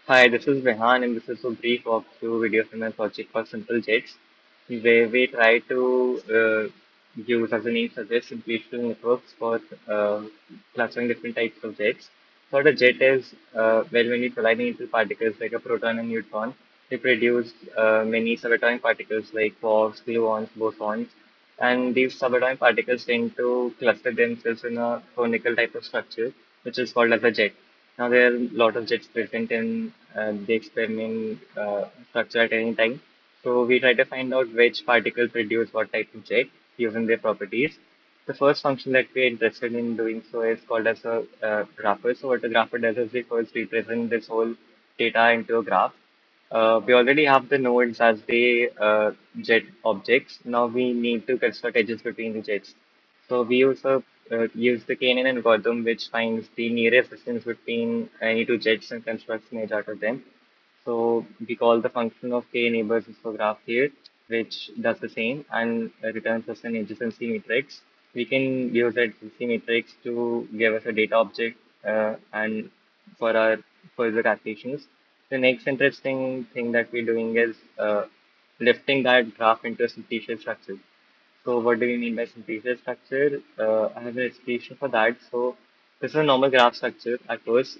Hi, this is Rehan, and this is a brief walkthrough video from my project called Simple Jets, where we try to use, as the name suggests, simplicial networks for clustering different types of jets. So what a jet is, well, when we collide into particles like a proton and neutron, they produce many subatomic particles like quarks, gluons, bosons, and these subatomic particles tend to cluster themselves in a conical type of structure, which is called as a jet. Now, there are a lot of jets present in the experiment structure at any time. So, we try to find out which particle produce what type of jet using their properties. The first function that we are interested in doing so is called as a grapher. So, what a grapher does is we first represent this whole data into a graph. We already have the nodes as the jet objects. Now we need to construct edges between the jets. So we use the KNN algorithm, which finds the nearest distance between any two jets and constructs an edge out of them. So we call the function of k neighbors histograph here, which does the same and returns us an adjacency matrix. We can use that adjacency matrix to give us a data object and for our further calculations. The next interesting thing that we're doing is lifting that graph into a simplicial structure. So what do we mean by simplicial structure? I have an explanation for that. So this is a normal graph structure at first.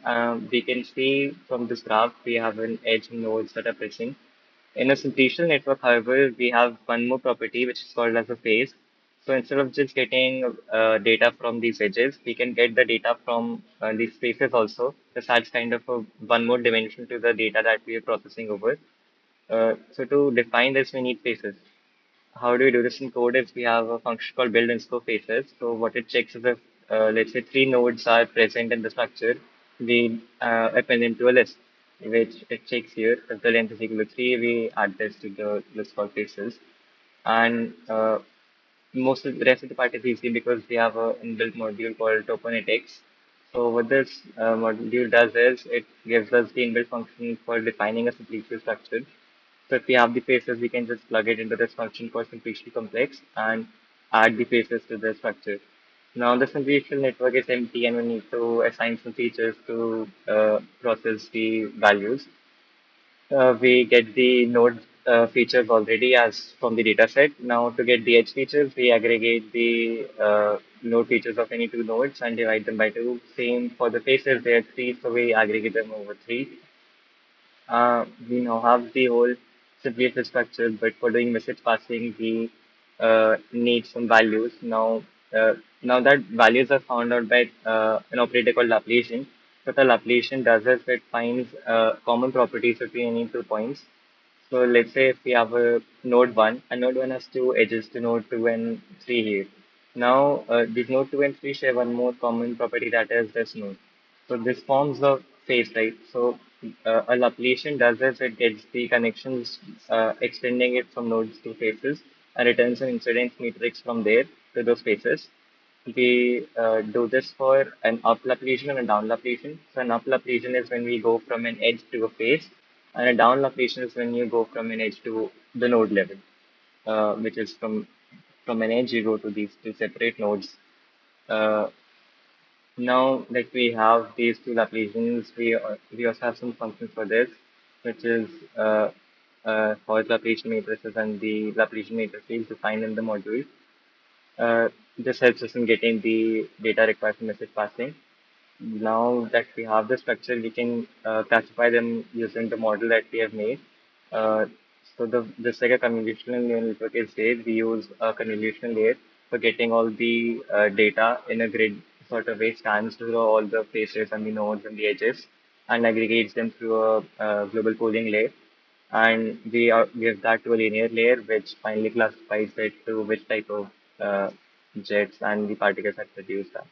We can see from this graph we have an edge nodes that are pressing. In a simplicial network, however, we have one more property which is called as a phase. So instead of just getting data from these edges, we can get the data from these spaces also. This adds kind of one more dimension to the data that we are processing over. So to define this, we need phases. How do we do this in code? Is we have a function called build underscore faces. So what it checks is if let's say three nodes are present in the structure, we append them to a list, which it checks here. If the length is equal to three, we add this to the list called faces. And most of the rest of the part is easy because we have a inbuilt module called toponetx. So what this module does is it gives us the inbuilt function for defining a simplicial structure. So if we have the faces, we can just plug it into this function called simplicial complex and add the faces to the structure. Now the simplicial network is empty and we need to assign some features to process the values. We get the node features already as from the data set. Now to get the edge features, we aggregate the node features of any two nodes and divide them by two. Same for the faces, there are three, so we aggregate them over three. We now have the whole simplified structure, but for doing message passing, we need some values. Now that values are found out by an operator called Laplacian. What the Laplacian does is it finds common properties between any two points. So let's say if we have a node 1, and node 1 has two edges to node 2 and 3 here. Now, these node 2 and 3 share one more common property that is this node. So this forms the face, right? So a Laplacian does is it gets the connections, extending it from nodes to faces, and returns an incidence matrix from there to those faces. We do this for an up Laplacian and a down Laplacian. So an up Laplacian is when we go from an edge to a face, and a down Laplacian is when you go from an edge to the node level, which is from an edge you go to these two separate nodes. Uh, Now that we have these two Laplacians, we also have some functions for this, which is Hall Laplacian matrices and the Laplacian matrices defined in the module. This helps us in getting the data required for message passing. Now that we have the structure, we can classify them using the model that we have made. Uh, so just like a convolutional neural network is there, we use a convolutional layer for getting all the data in a grid sort of way, scans through all the faces and the nodes and the edges, and aggregates them through a, global pooling layer. And we give that to a linear layer, which finally classifies it to which type of jets and the particles that produce that.